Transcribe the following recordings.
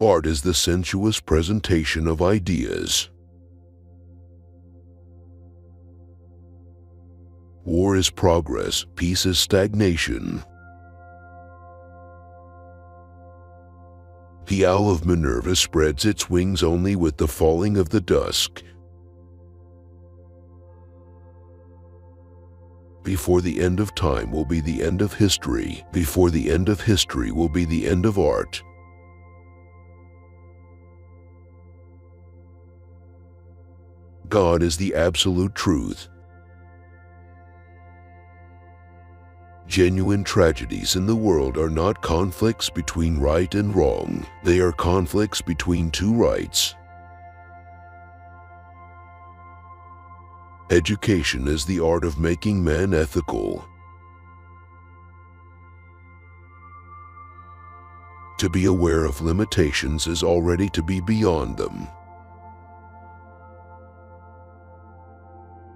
Art is the sensuous presentation of ideas. War is progress, peace is stagnation. The owl of Minerva spreads its wings only with the falling of the dusk. Before the end of time will be the end of history. Before the end of history will be the end of art. God is the absolute truth. Genuine tragedies in the world are not conflicts between right and wrong. They are conflicts between two rights. Education is the art of making man ethical. To be aware of limitations is already to be beyond them.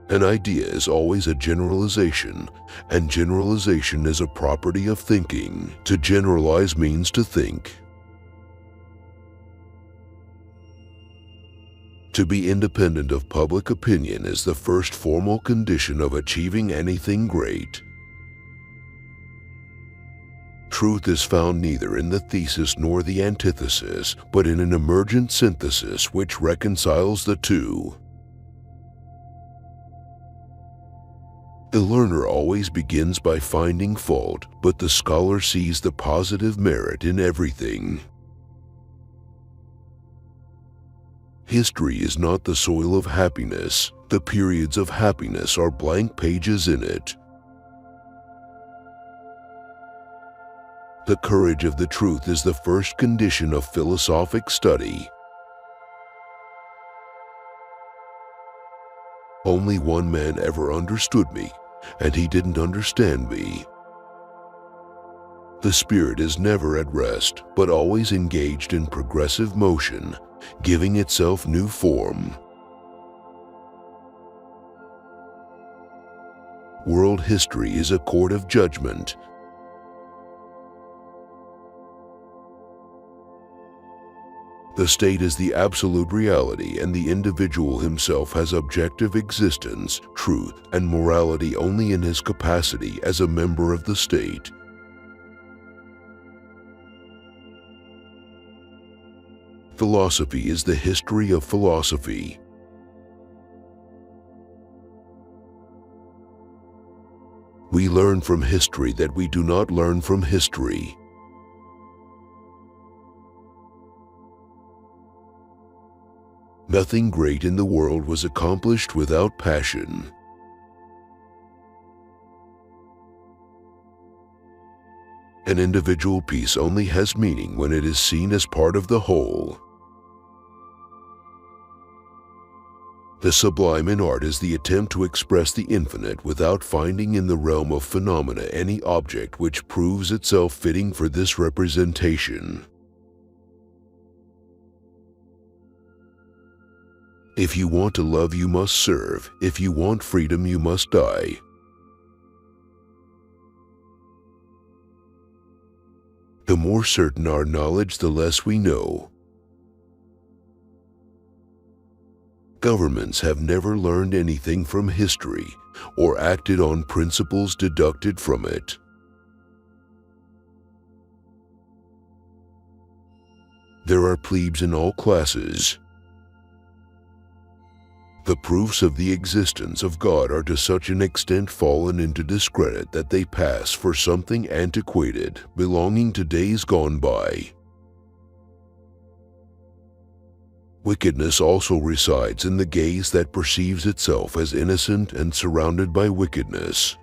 An idea is always a generalization, and generalization is a property of thinking. To generalize means to think. To be independent of public opinion is the first formal condition of achieving anything great. Truth is found neither in the thesis nor the antithesis, but in an emergent synthesis which reconciles the two. The learner always begins by finding fault, but the scholar sees the positive merit in everything. History is not the soil of happiness. The periods of happiness are blank pages in it. The courage of the truth is the first condition of philosophic study. Only one man ever understood me, and he didn't understand me. The spirit is never at rest, but always engaged in progressive motion, giving itself new form. World history is a court of judgment. The state is the absolute reality, and the individual himself has objective existence, truth, and morality only in his capacity as a member of the state. Philosophy is the history of philosophy. We learn from history that we do not learn from history. Nothing great in the world was accomplished without passion. An individual piece only has meaning when it is seen as part of the whole. The sublime in art is the attempt to express the infinite without finding in the realm of phenomena any object which proves itself fitting for this representation. If you want to love, you must serve. If you want freedom, you must die. The more certain our knowledge, the less we know. Governments have never learned anything from history or acted on principles deducted from it. There are plebes in all classes. The proofs of the existence of God are to such an extent fallen into discredit that they pass for something antiquated, belonging to days gone by. Wickedness also resides in the gaze that perceives itself as innocent and surrounded by wickedness.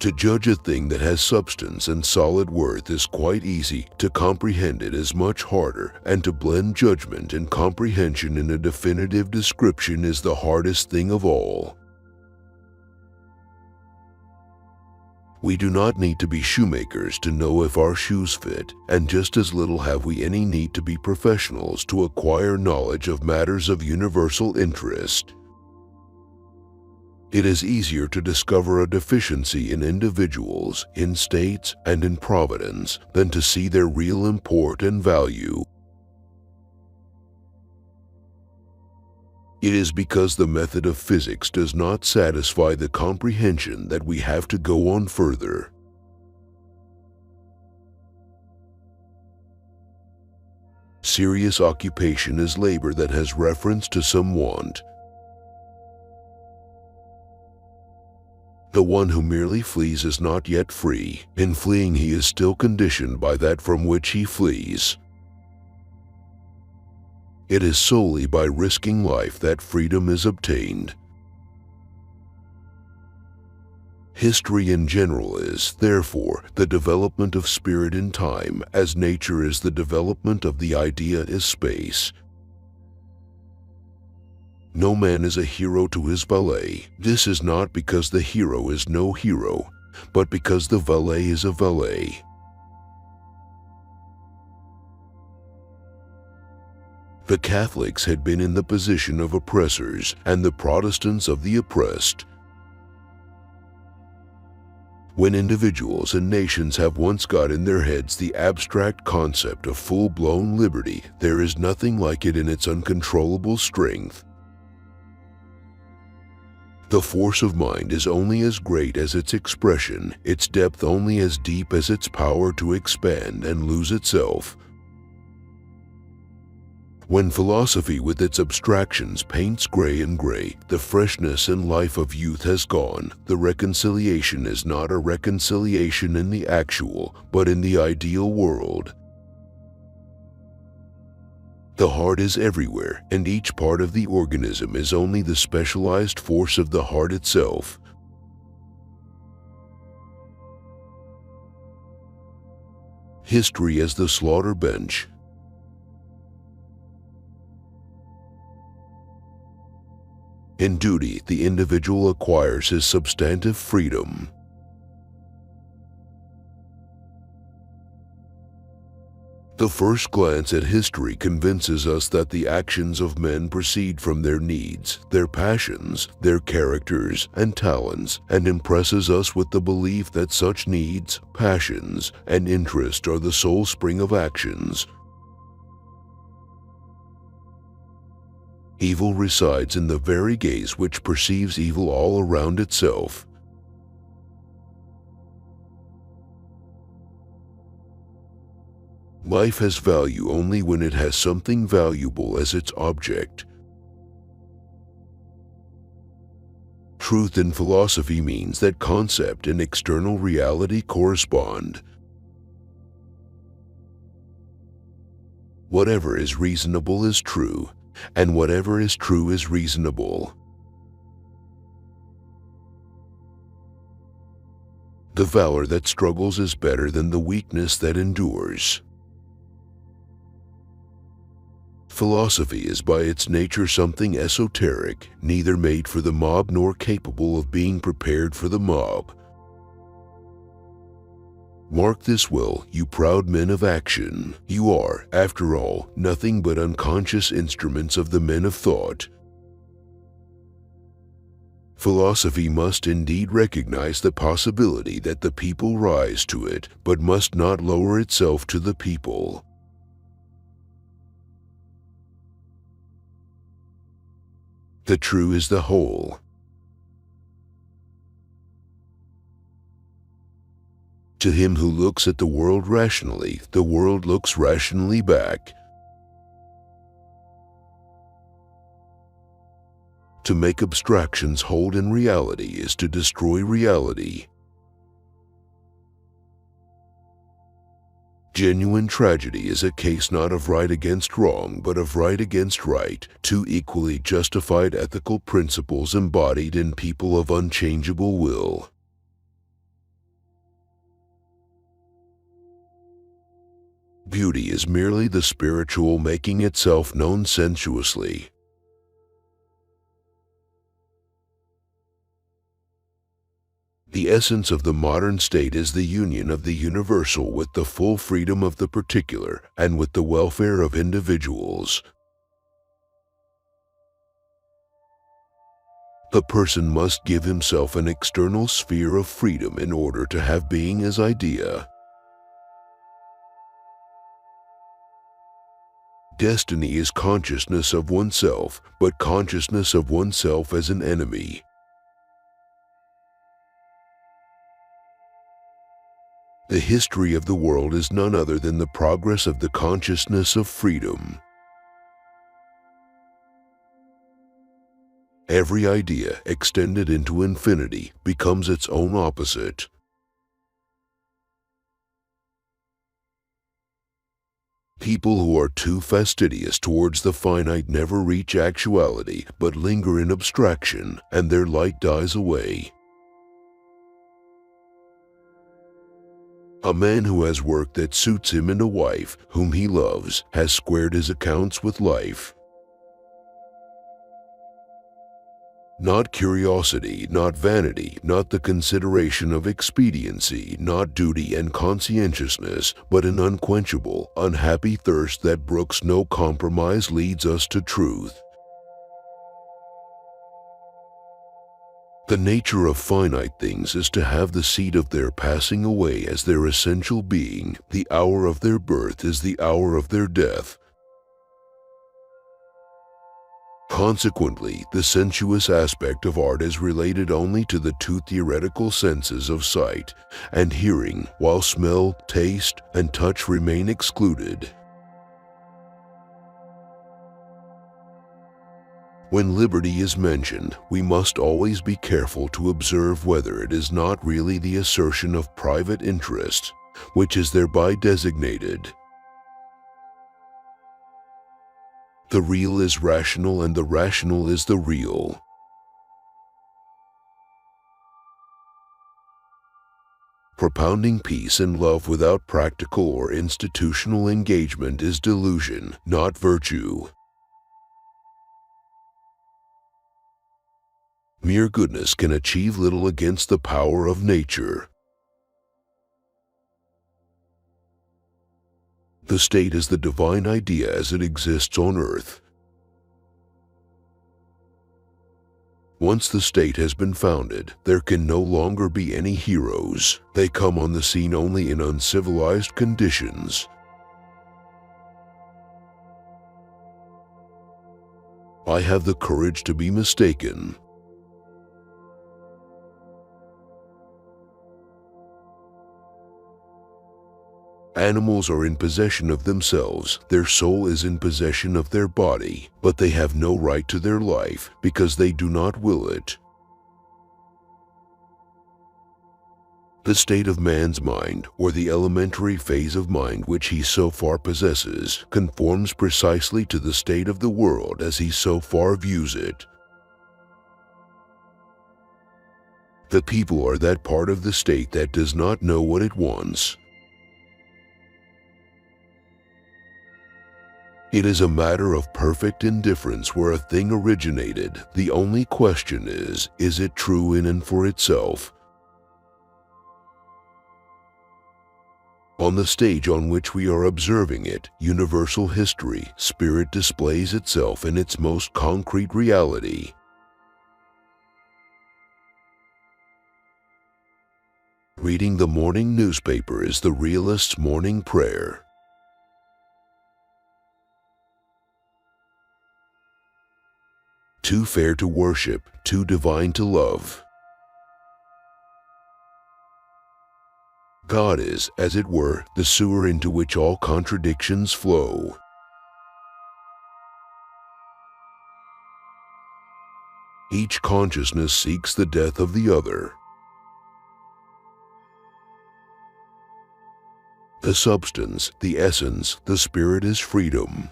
To judge a thing that has substance and solid worth is quite easy. To comprehend it is much harder, and to blend judgment and comprehension in a definitive description is the hardest thing of all. We do not need to be shoemakers to know if our shoes fit, and just as little have we any need to be professionals to acquire knowledge of matters of universal interest. It is easier to discover a deficiency in individuals, in states, and in providence than to see their real import and value. It is because the method of physics does not satisfy the comprehension that we have to go on further. Serious occupation is labor that has reference to some want. The one who merely flees is not yet free. In fleeing, he is still conditioned by that from which he flees. It is solely by risking life that freedom is obtained. History in general is, therefore, the development of spirit in time, as nature is the development of the idea is space. No man is a hero to his valet. This is not because the hero is no hero, but because the valet is a valet. The Catholics had been in the position of oppressors, and the Protestants of the oppressed. When individuals and nations have once got in their heads the abstract concept of full-blown liberty, there is nothing like it in its uncontrollable strength. The force of mind is only as great as its expression, its depth only as deep as its power to expand and lose itself. When philosophy with its abstractions paints gray and gray, the freshness and life of youth has gone. The reconciliation is not a reconciliation in the actual, but in the ideal world. The heart is everywhere, and each part of the organism is only the specialized force of the heart itself. History as the slaughter bench. In duty, the individual acquires his substantive freedom. The first glance at history convinces us that the actions of men proceed from their needs, their passions, their characters, and talents, and impresses us with the belief that such needs, passions, and interest are the sole spring of actions. Evil resides in the very gaze which perceives evil all around itself. Life has value only when it has something valuable as its object. Truth in philosophy means that concept and external reality correspond. Whatever is reasonable is true, and whatever is true is reasonable. The valor that struggles is better than the weakness that endures. Philosophy is by its nature something esoteric, neither made for the mob nor capable of being prepared for the mob. Mark this well, you proud men of action. You are, after all, nothing but unconscious instruments of the men of thought. Philosophy must indeed recognize the possibility that the people rise to it, but must not lower itself to the people. The true is the whole. To him who looks at the world rationally, the world looks rationally back. To make abstractions hold in reality is to destroy reality. Genuine tragedy is a case not of right against wrong, but of right against right, two equally justified ethical principles embodied in people of unchangeable will. Beauty is merely the spiritual making itself known sensuously. The essence of the modern state is the union of the universal with the full freedom of the particular and with the welfare of individuals. The person must give himself an external sphere of freedom in order to have being as idea. Destiny is consciousness of oneself, but consciousness of oneself as an enemy. The history of the world is none other than the progress of the consciousness of freedom. Every idea extended into infinity becomes its own opposite. People who are too fastidious towards the finite never reach actuality, but linger in abstraction, and their light dies away. A man who has work that suits him and a wife whom he loves has squared his accounts with life. Not curiosity, not vanity, not the consideration of expediency, not duty and conscientiousness, but an unquenchable, unhappy thirst that brooks no compromise leads us to truth. The nature of finite things is to have the seed of their passing away as their essential being. The hour of their birth is the hour of their death. Consequently, the sensuous aspect of art is related only to the two theoretical senses of sight and hearing, while smell, taste, and touch remain excluded. When liberty is mentioned, we must always be careful to observe whether it is not really the assertion of private interest, which is thereby designated. The real is rational and the rational is the real. Propounding peace and love without practical or institutional engagement is delusion, not virtue. Mere goodness can achieve little against the power of nature. The state is the divine idea as it exists on earth. Once the state has been founded, there can no longer be any heroes. They come on the scene only in uncivilized conditions. I have the courage to be mistaken. Animals are in possession of themselves, their soul is in possession of their body, but they have no right to their life because they do not will it. The state of man's mind, or the elementary phase of mind which he so far possesses, conforms precisely to the state of the world as he so far views it. The people are that part of the state that does not know what it wants. It is a matter of perfect indifference where a thing originated. The only question is it true in and for itself? On the stage on which we are observing it, universal history, spirit displays itself in its most concrete reality. Reading the morning newspaper is the realist's morning prayer. Too fair to worship, too divine to love. God is, as it were, the sewer into which all contradictions flow. Each consciousness seeks the death of the other. The substance, the essence, the spirit is freedom.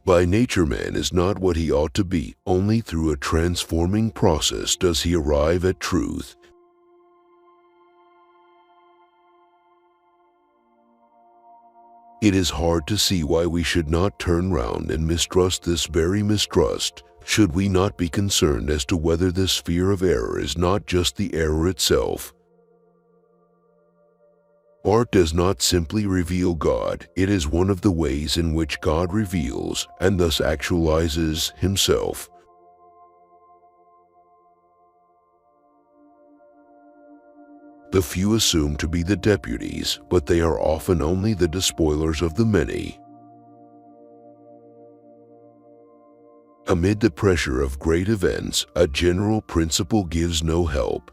By nature man is not what he ought to be. Only through a transforming process does he arrive at truth. It is hard to see why we should not turn round and mistrust this very mistrust. Should we not be concerned as to whether this fear of error is not just the error itself? Art does not simply reveal God, it is one of the ways in which God reveals and thus actualizes himself. The few assume to be the deputies, but they are often only the despoilers of the many. Amid the pressure of great events, a general principle gives no help.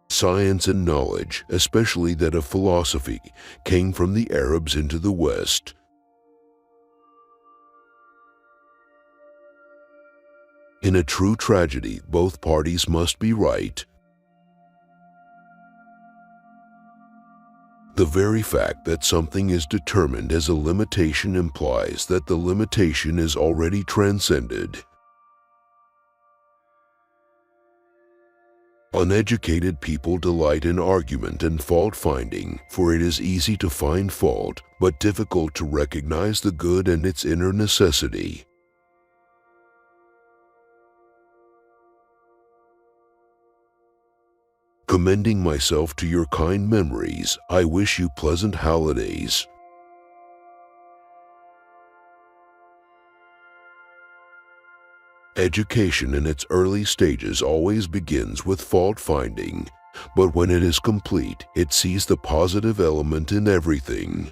Science and knowledge, especially that of philosophy, came from the Arabs into the West. In a true tragedy, both parties must be right. The very fact that something is determined as a limitation implies that the limitation is already transcended. Uneducated people delight in argument and fault-finding, for it is easy to find fault, but difficult to recognize the good and its inner necessity. Commending myself to your kind memories, I wish you pleasant holidays. Education in its early stages always begins with fault-finding, but when it is complete, it sees the positive element in everything.